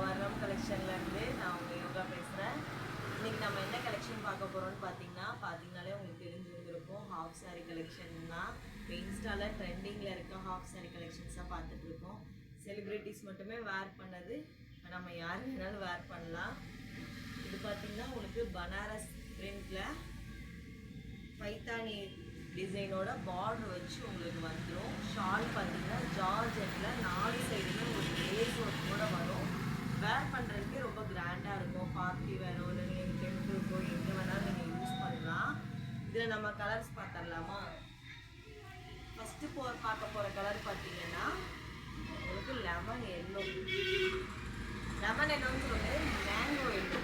வர்ணம் கலெக்ஷன்லேருந்து நான் உங்கள் யோகா பேசுகிறேன். இன்றைக்கி நம்ம என்ன கலெக்ஷன் பார்க்க போகிறோம்னு பார்த்தீங்கனாலே உங்களுக்கு தெரிஞ்சிருந்திருக்கும். ஹாஃப் சாரீ கலெக்ஷன் தான். இப்போ இன்ஸ்டாவில் ட்ரெண்டிங்கில் இருக்க ஹாஃப் சாரீ கலெக்ஷன்ஸாக பார்த்துட்ருக்கோம். செலிப்ரிட்டிஸ் மட்டுமே வேர் பண்ணது, நம்ம யார் வேணாலும் வேர் பண்ணலாம். இது பார்த்திங்கன்னா உங்களுக்கு பனாரஸ் பிரிண்டில் பைத்தானி டிசைனோட பார்டர் வச்சு உங்களுக்கு வந்துடும். ஷால் பார்த்தீங்கன்னா ஜார்ஜெட்டில் 4 சைடுமே உங்களுக்கு லேஸ் ஒர்க் கூட வரும். வேர் பண்ணுறதுக்கே ரொம்ப கிராண்டாக இருக்கும். பார்ட்டி வேறோ இல்லை நீங்கள் டெம்பிளுக்கோ எங்கே வேணாலும் நீங்கள் யூஸ் பண்ணலாம். இதில் நம்ம கலர்ஸ் பார்த்துடலாமா? ஃபஸ்ட்டு பார்க்க போகிற கலர் பார்த்தீங்கன்னா உங்களுக்கு லெமன் எல்லோன்னு சொல்லுது, மேங்கோ எல்லோ.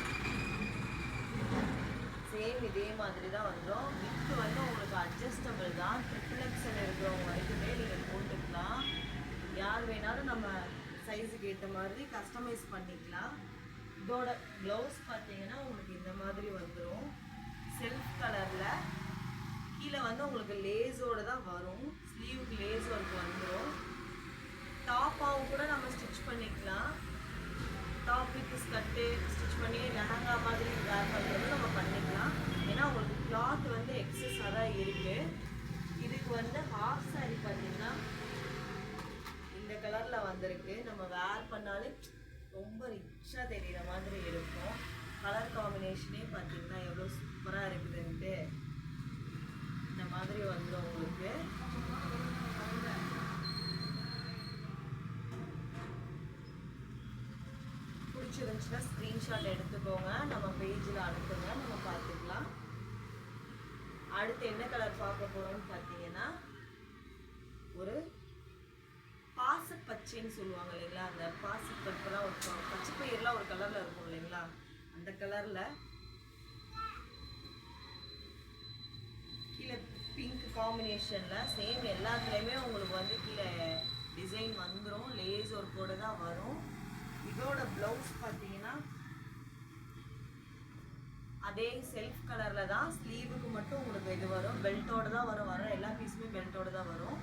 சேம் இதே மாதிரி தான் வந்துடும். வித்து வந்து உங்களுக்கு அட்ஜஸ்டபிள் தான். ட்ரிபிள் எக்ஸல் இருக்கிறவங்க வரைக்குமே நீங்கள் போட்டுக்கலாம். யார் வேணாலும் நம்ம சைஸுக்கு ஏற்ற மாதிரி கஸ்டமைஸ் பண்ணிக்கலாம். இதோட ப்ளவுஸ் பார்த்தீங்கன்னா உங்களுக்கு இந்த மாதிரி வந்துடும். செல்ஃப் கலரில் கீழே வந்து உங்களுக்கு லேஸோடு தான் வரும். ஸ்லீவுக்கு லேஸ் ஒர்க் வந்துடும். டாப்பாகவும் கூட நம்ம ஸ்டிச் பண்ணிக்கலாம். டாப் வித் ஸ்கர்ட்டு ஸ்டிச் பண்ணி லெஹங்கா மாதிரி வேர் பண்ணுறது நம்ம பண்ணிக்கலாம். ஏன்னா உங்களுக்கு கிளாத் வந்து எக்ஸஸாக தான் இருக்குது. இதுக்கு வந்து ஹாஃப் சாரீ பார்த்திங்கன்னா இந்த கலரில் வந்திருக்கு. நம்ம வேர் பண்ணாலே ரொம்ப ரிச்சாக தெரிகிற மாதிரி இருக்கும். கலர் காம்பினேஷனே பார்த்திங்கன்னா எவ்வளோ சூப்பராக இருக்குதுன்ட்டு இந்த மாதிரி வந்துடும் உங்களுக்கு. பிடிச்சிருந்துச்சுன்னா ஸ்க்ரீன்ஷாட் எடுத்துக்கோங்க, நம்ம பேஜில் அனுப்புங்க, நம்ம பார்த்துக்கலாம். அடுத்து என்ன கலர் பார்க்க போகிறோம்னு பார்த்தீங்கன்னா ஒரு பாசப்பச்சைன்னு சொல்லுவாங்க இல்லைங்களா, அந்த பாசப்பருப்பெல்லாம் ஒரு பச்சை பயிரெலாம் ஒரு கலரில் இருக்கும் இல்லைங்களா, அந்த கலரில் கீழே பிங்க் காம்பினேஷனில் சேம் எல்லாத்துலேயுமே உங்களுக்கு வந்து கீழே டிசைன் வந்துடும். லேஸ் ஒர்க்கோடு தான் வரும். இதோட ப்ளவுஸ் பார்த்தீங்கன்னா அதே செல்ஃப் கலரில் தான். ஸ்லீவுக்கு மட்டும் உங்களுக்கு இது வரும், பெல்ட்டோடு தான் வரும். எல்லா பீஸுமே பெல்ட்டோடு தான் வரும்.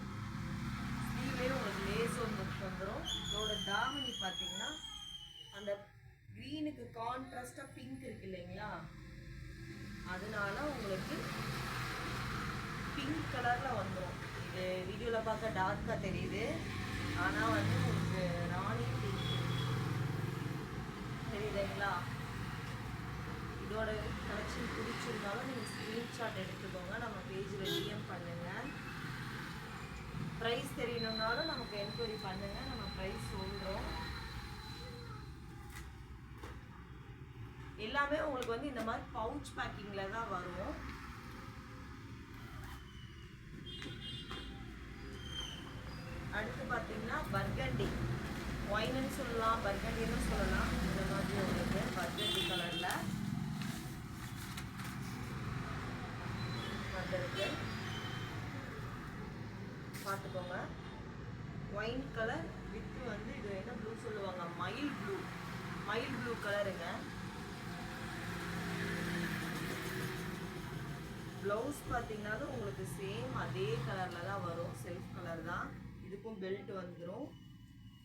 ஸ்லீவ்லேயே உங்களுக்கு லேஸ் ஒர்க் வந்துடும். இதோட தாவணி பார்த்தீங்கன்னா அந்த க்ரீனுக்கு கான்ட்ராஸ்டாக பிங்க் இருக்கு இல்லைங்களா, அதனால உங்களுக்கு பிங்க் கலரில் வந்துடும். இது வீடியோவில் பார்க்க டார்க்காக தெரியுது, ஆனால் வந்து உங்களுக்கு ராணி பிங்க் தெரியுதுங்களா. இதோட கலெக்ஷன் பிடிச்சிருந்தாலும் நீங்கள் ஸ்க்ரீன்ஷாட் எடுத்துக்கோங்க, நம்ம பேஜில் டிஎம் பண்ணுங்கள். ப்ரைஸ் தெரியணுன்னாலும் நமக்கு என்கொயரி பண்ணுங்கள், நம்ம ப்ரைஸ் சொல்கிறோம். எல்லாமே உங்களுக்கு வந்து இந்த மாதிரி பவுச் பேக்கிங்கில் தான் வரும். அடுத்து பார்த்தீங்கன்னா பர்கண்டி ஒயின்னு சொல்லலாம், பர்கண்டின்னு சொல்லலாம். இந்த மாதிரி உங்களுக்கு பர்கண்டி கலரில் வந்திருக்கு, பார்த்துக்கோங்க. ஒயின் கலர் வித்து வந்து இது என்ன ப்ளூ சொல்லுவாங்க, மயில் ப்ளூ கலருங்க. ப்ளவுஸ் பார்த்தீங்கன்னாலும் உங்களுக்கு சேம் அதே கலரில் தான் வரும். செல்ஃப் கலர் தான். இதுக்கும் பெல்ட் வந்துடும்.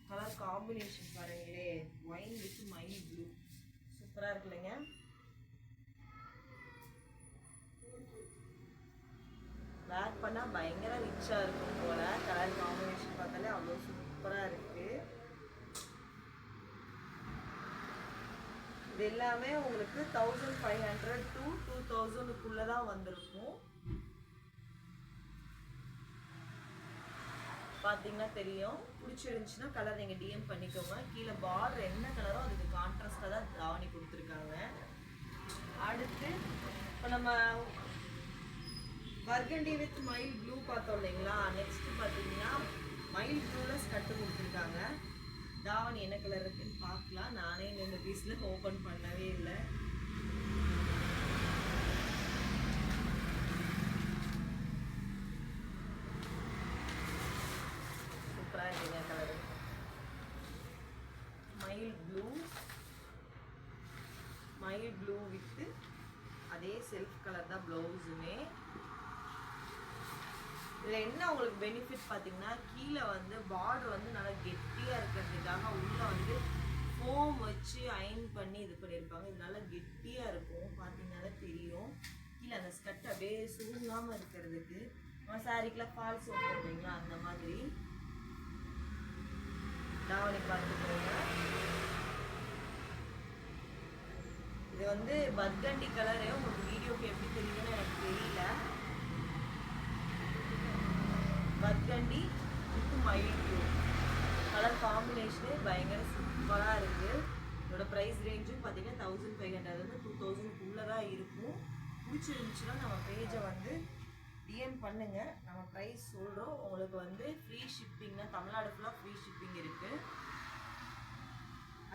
கலர் காம்பினேஷன் பாருங்களே, ஒயின் வித் மயில் ப்ளூ சூப்பராக இருக்கு இல்லைங்க. வேர் பண்ணால் பயங்கர ரிச்சாக இருக்கும் போல். கலர் காம்பினேஷன் பார்த்தாலே அவ்வளோ சூப்பராக இருக்குது. இது எல்லாமே உங்களுக்கு 1500 to 2000க்குள்ளே தான் வந்திருக்கும். பார்த்தீங்கன்னா தெரியும். பிடிச்சிருந்துச்சுன்னா கலர் நீங்கள் டிஎம் பண்ணிக்கோங்க. கீழே பார்டர் என்ன கலரோ அதுக்கு கான்ட்ராஸ்டாக தான் தாவணி கொடுத்துருக்காங்க. அடுத்து இப்போ நம்ம பர்கண்டி வித் மயில் ப்ளூ பார்த்தோம் இல்லைங்களா, நெக்ஸ்ட்டு பார்த்தீங்கன்னா மயில் ப்ளூவில் ஸ்கட்டு கொடுத்துருக்காங்க. தாவணி என்ன கலர் இருக்குன்னு பார்க்கலாம். நானே இந்த பீஸில் ஓப்பன் பண்ணவே இல்லை. சூப்பராக இருக்குங்க கலரு. மயில் ப்ளூ வித்து அதே செல்ஃப் கலர் தான் ப்ளவுஸுமே. இதில் என்ன உங்களுக்கு பெனிஃபிட் பார்த்தீங்கன்னா, கீழே வந்து பார்டர் வந்து நல்லா கெட்டியாக இருக்கிறதுக்காக உள்ளே வந்து ஃபோம் வச்சு அயன் பண்ணி இது பண்ணியிருப்பாங்க. இது நல்லா கெட்டியாக இருக்கும், பார்த்தீங்கன்னாலே தெரியும். கீழே அந்த ஸ்கட் அப்படியே சுருங்காமல் இருக்கிறதுக்கு நம்ம சாரிக்கெலாம் ஃபால்ஸ் போடுறீங்களா அந்த மாதிரி தாவணி பார்த்துக்கோங்க. இது வந்து பர்கண்டி கலரு, உங்களுக்கு வீடியோக்கு எப்படி தெரியுதுன்னு எனக்கு தெரியல. பர்கண்டி வித் மயில் ப்ளூ கலர் காம்பினேஷனே பயங்கர சூப்பராக இருக்குது. இதோட ப்ரைஸ் ரேஞ்சும் பார்த்தீங்கன்னா 1500 2000 தான் இருக்கும். பிடிச்சிருந்துச்சுன்னா நம்ம பேஜை வந்து டிஎம் பண்ணுங்கள், நம்ம ப்ரைஸ் சொல்கிறோம். உங்களுக்கு வந்து ஃப்ரீ ஷிப்பிங்னா தமிழ்நாடு ஃபுல்லாக ஃப்ரீ ஷிப்பிங் இருக்குது.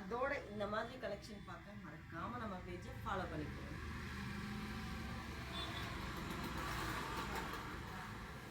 அதோட இந்த மாதிரி கலெக்ஷன் பார்க்க மறக்காமல் நம்ம பேஜை ஃபாலோ பண்ணிக்கோங்க.